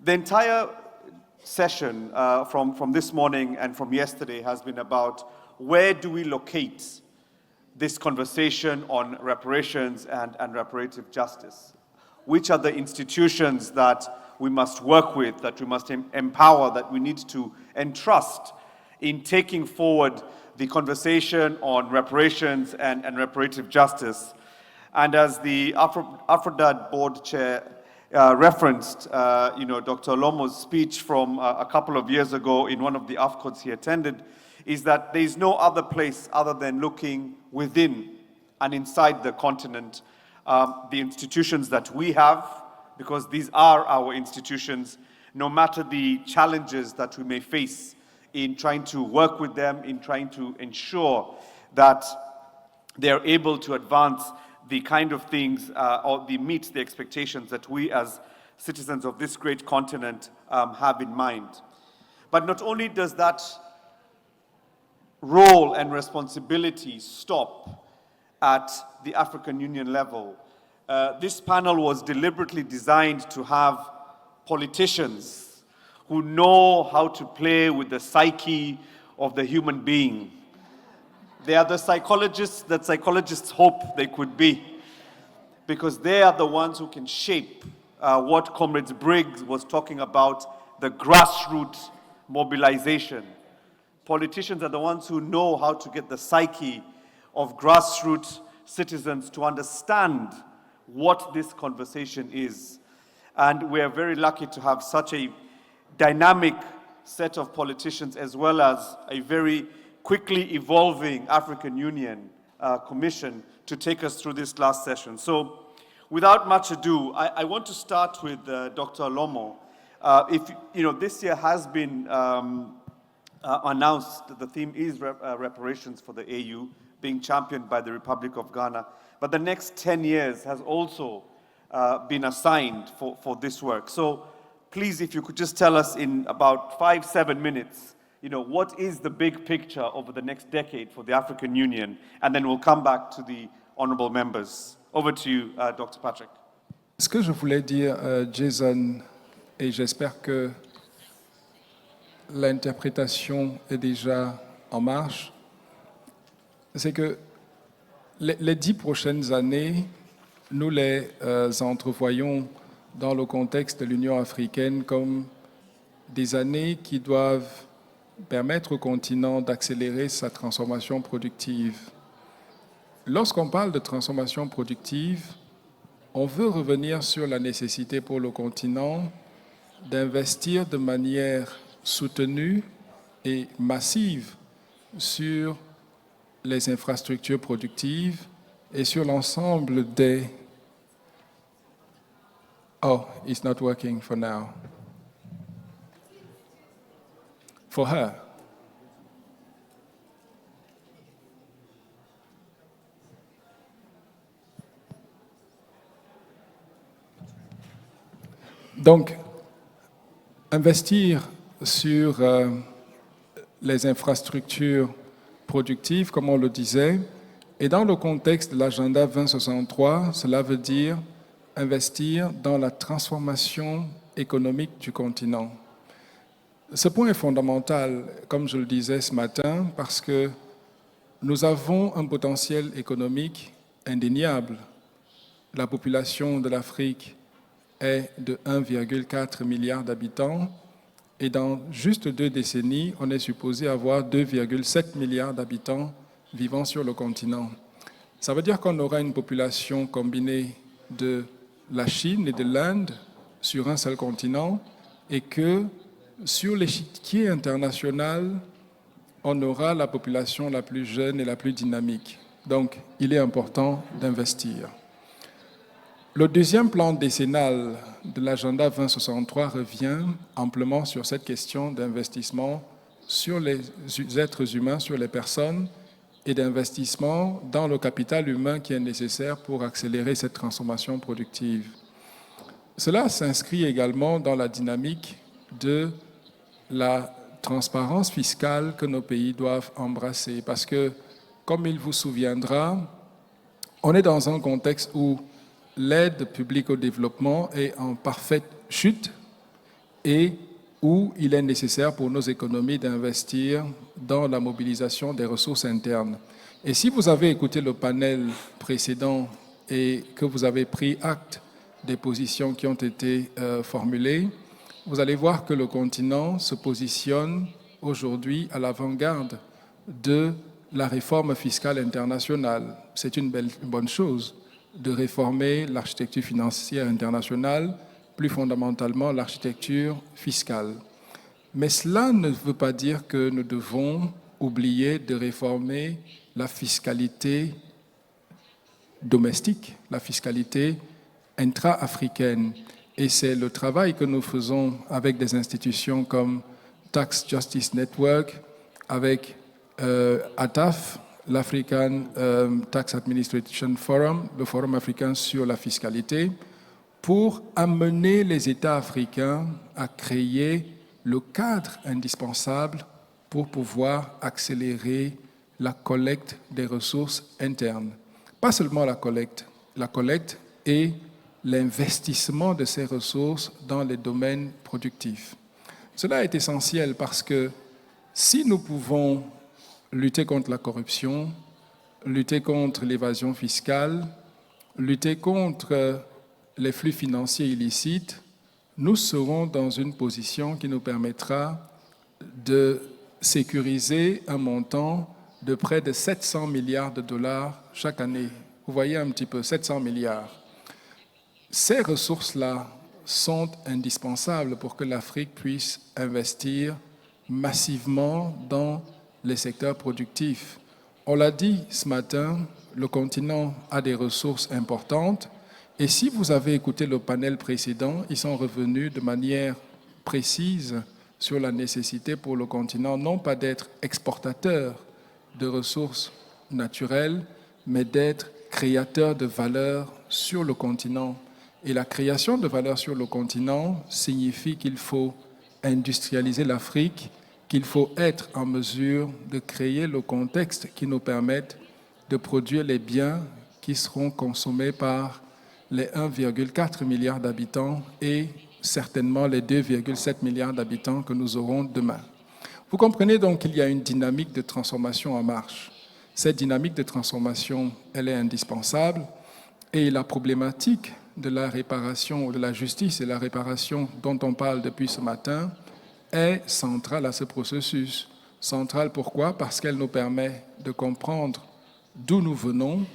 The entire session from this morning and from yesterday has been about where do we locate this conversation on reparations and reparative justice. Which are the institutions that we must work with, that we must empower, that we need to entrust in taking forward the conversation on reparations and reparative justice. And as the AFRODAD board chair referenced, Dr. Olomo's speech from a couple of years ago in one of the AFCODs he attended, is that there is no other place other than looking within and inside the continent, the institutions that we have, because these are our institutions, no matter the challenges that we may face in trying to work with them, in trying to ensure that they're able to advance the kind of things or meet the expectations that we as citizens of this great continent have in mind. But not only does that role and responsibility stop at the African Union level, this panel was deliberately designed to have politicians who know how to play with the psyche of the human being. They are the psychologists that psychologists hope they could be, because they are the ones who can shape what Comrade Briggs was talking about, the grassroots mobilization. Politicians are the ones who know how to get the psyche of grassroots citizens to understand what this conversation is. And we are very lucky to have such a dynamic set of politicians, as well as a very quickly evolving African Union Commission to take us through this last session. So without much ado, I want to start with Dr. Olomo. This year has been announced, the theme is reparations for the AU, being championed by the Republic of Ghana. But the next 10 years has also been assigned for this work. So please, if you could just tell us in about 5-7 minutes, what is the big picture over the next decade for the African Union? And then we'll come back to the honorable members. Over to you, Dr. Patrick. Ce que je voulais dire, Jason, et j'espère que l'interprétation est déjà en marche, c'est que les 10 prochaines années, nous les entrevoyons dans le contexte de l'Union africaine comme des années qui doivent permettre au continent d'accélérer sa transformation productive. Lorsqu'on parle de transformation productive, on veut revenir sur la nécessité pour le continent d'investir de manière soutenue et massive sur les infrastructures productives et sur l'ensemble des... Oh, it's not working for now. For her. Donc, investir sur les infrastructures productives, comme on le disait, et dans le contexte de l'agenda 2063, cela veut dire investir dans la transformation économique du continent. Ce point est fondamental, comme je le disais ce matin, parce que nous avons un potentiel économique indéniable. La population de l'Afrique est de 1,4 milliard d'habitants et dans juste 2 décennies, on est supposé avoir 2,7 milliards d'habitants vivant sur le continent. Ça veut dire qu'on aura une population combinée de la Chine et de l'Inde sur un seul continent et que sur l'échiquier international, on aura la population la plus jeune et la plus dynamique. Donc, il est important d'investir. Le deuxième plan décennal de l'agenda 2063 revient amplement sur cette question d'investissement sur les êtres humains, sur les personnes, et d'investissement dans le capital humain qui est nécessaire pour accélérer cette transformation productive. Cela s'inscrit également dans la dynamique de la transparence fiscale que nos pays doivent embrasser. Parce que, comme il vous souviendra, on est dans un contexte où l'aide publique au développement est en parfaite chute et où il est nécessaire pour nos économies d'investir dans la mobilisation des ressources internes. Et si vous avez écouté le panel précédent et que vous avez pris acte des positions qui ont été formulées, vous allez voir que le continent se positionne aujourd'hui à l'avant-garde de la réforme fiscale internationale. C'est une bonne chose de réformer l'architecture financière internationale, plus fondamentalement l'architecture fiscale. Mais cela ne veut pas dire que nous devons oublier de réformer la fiscalité domestique, la fiscalité intra-africaine. Et c'est le travail que nous faisons avec des institutions comme Tax Justice Network, avec ATAF, l'African Tax Administration Forum, le Forum africain sur la fiscalité, pour amener les États africains à créer le cadre indispensable pour pouvoir accélérer la collecte des ressources internes. Pas seulement la collecte et l'investissement de ces ressources dans les domaines productifs. Cela est essentiel parce que si nous pouvons lutter contre la corruption, lutter contre l'évasion fiscale, lutter contre les flux financiers illicites, nous serons dans une position qui nous permettra de sécuriser un montant de près de 700 milliards de dollars chaque année. Vous voyez un petit peu, 700 milliards. Ces ressources-là sont indispensables pour que l'Afrique puisse investir massivement dans les secteurs productifs. On l'a dit ce matin, le continent a des ressources importantes et si vous avez écouté le panel précédent, ils sont revenus de manière précise sur la nécessité pour le continent non pas d'être exportateur de ressources naturelles, mais d'être créateur de valeur sur le continent. Et la création de valeur sur le continent signifie qu'il faut industrialiser l'Afrique, qu'il faut être en mesure de créer le contexte qui nous permette de produire les biens qui seront consommés par les 1,4 milliard d'habitants et certainement les 2,7 milliards d'habitants que nous aurons demain. Vous comprenez donc qu'il y a une dynamique de transformation en marche. Cette dynamique de transformation, elle est indispensable et la problématique de la réparation, de la justice et la réparation dont on parle depuis ce matin est centrale à ce processus. Centrale pourquoi? Parce qu'elle nous permet de comprendre d'où nous venons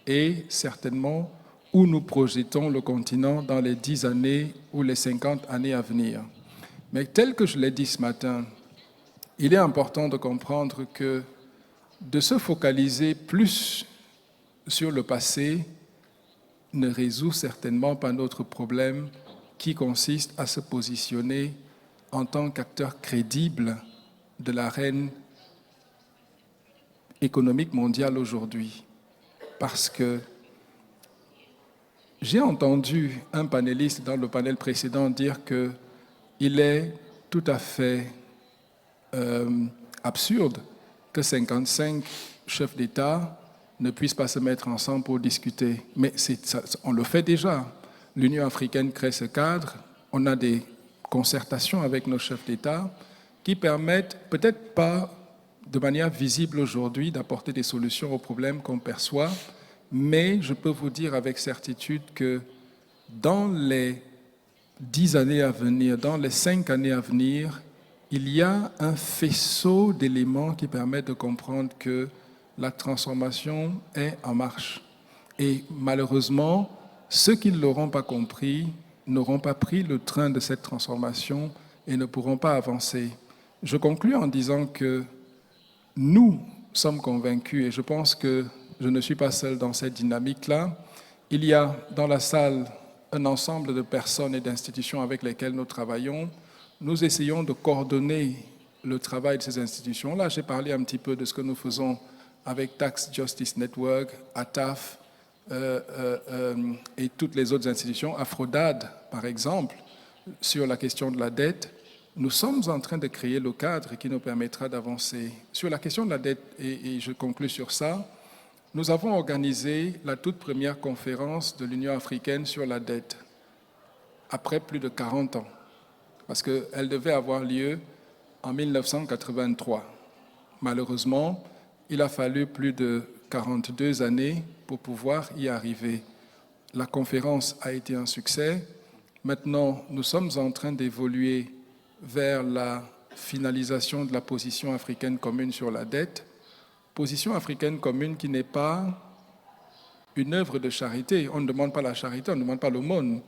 et certainement où nous projetons le continent dans les 10 années ou les 50 années à venir. Mais tel que je l'ai dit ce matin, il est important de comprendre que de se focaliser plus sur le passé ne résout certainement pas notre problème qui consiste à se positionner en tant qu'acteur crédible de l'arène économique mondiale aujourd'hui. Parce que j'ai entendu un panéliste dans le panel précédent dire qu'il est tout à fait absurde que 55 chefs d'État ne puissent pas se mettre ensemble pour discuter. Mais on le fait déjà. L'Union africaine crée ce cadre. On a des concertations avec nos chefs d'État qui permettent, peut-être pas de manière visible aujourd'hui, d'apporter des solutions aux problèmes qu'on perçoit, mais je peux vous dire avec certitude que dans les 10 années à venir, dans les 5 années à venir, il y a un faisceau d'éléments qui permettent de comprendre que la transformation est en marche. Et malheureusement, ceux qui ne l'auront pas compris n'auront pas pris le train de cette transformation et ne pourront pas avancer. Je conclus en disant que nous sommes convaincus, et je pense que je ne suis pas seul dans cette dynamique-là. Il y a dans la salle un ensemble de personnes et d'institutions avec lesquelles nous travaillons. Nous essayons de coordonner le travail de ces institutions-là. J'ai parlé un petit peu de ce que nous faisons avec Tax Justice Network, ATAF et toutes les autres institutions, Afrodad par exemple, sur la question de la dette. Nous sommes en train de créer le cadre qui nous permettra d'avancer. Sur la question de la dette, et je conclus sur ça, nous avons organisé la toute première conférence de l'Union africaine sur la dette, après plus de 40 ans. parce qu'elle devait avoir lieu en 1983. Malheureusement, il a fallu plus de 42 années pour pouvoir y arriver. La conférence a été un succès. Maintenant, nous sommes en train d'évoluer vers la finalisation de la position africaine commune sur la dette. Position africaine commune qui n'est pas une œuvre de charité. On ne demande pas la charité, on ne demande pas l'aumône.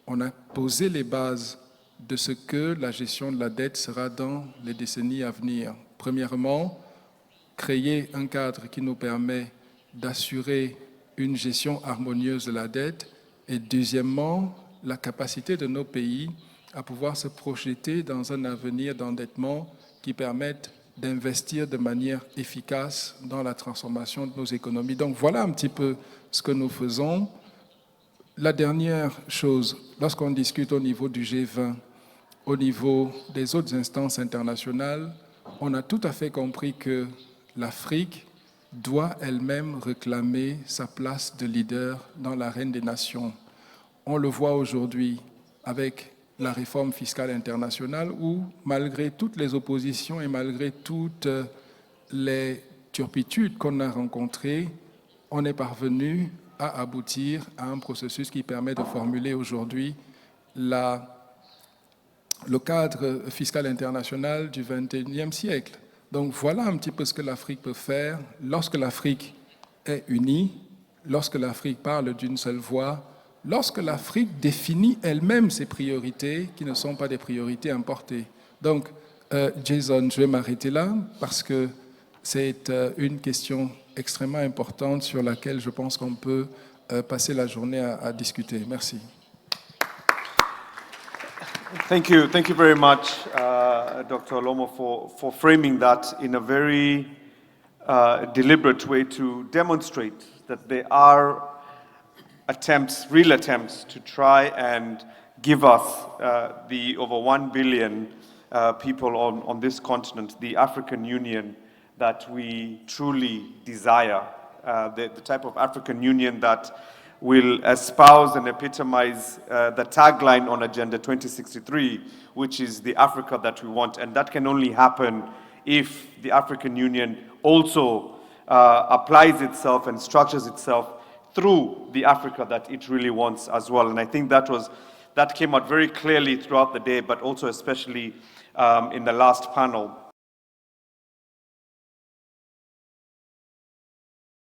On a posé les bases de ce que la gestion de la dette sera dans les décennies à venir. Premièrement, créer un cadre qui nous permet d'assurer une gestion harmonieuse de la dette et deuxièmement, la capacité de nos pays à pouvoir se projeter dans un avenir d'endettement qui permette d'investir de manière efficace dans la transformation de nos économies. Donc voilà un petit peu ce que nous faisons. La dernière chose, lorsqu'on discute au niveau du G20, au niveau des autres instances internationales, on a tout à fait compris que l'Afrique doit elle-même réclamer sa place de leader dans l'arène des nations. On le voit aujourd'hui avec la réforme fiscale internationale où, malgré toutes les oppositions et malgré toutes les turpitudes qu'on a rencontrées, on est parvenu à aboutir à un processus qui permet de formuler aujourd'hui le cadre fiscal international du XXIe siècle. Donc voilà un petit peu ce que l'Afrique peut faire lorsque l'Afrique est unie, lorsque l'Afrique parle d'une seule voix, lorsque l'Afrique définit elle-même ses priorités qui ne sont pas des priorités importées. Donc, Jason, je vais m'arrêter là parce que c'est une question extrêmement importante sur laquelle je pense qu'on peut passer la journée à discuter. Merci. Thank you very much, Dr. Olomo, for framing that in a very deliberate way to demonstrate that there are real attempts to try and give us the over 1 billion people on this continent, the African Union that we truly desire, the type of African Union that will espouse and epitomize the tagline on Agenda 2063, which is the Africa that we want. And that can only happen if the African Union also applies itself and structures itself through the Africa that it really wants as well. And I think that came out very clearly throughout the day, but also especially in the last panel.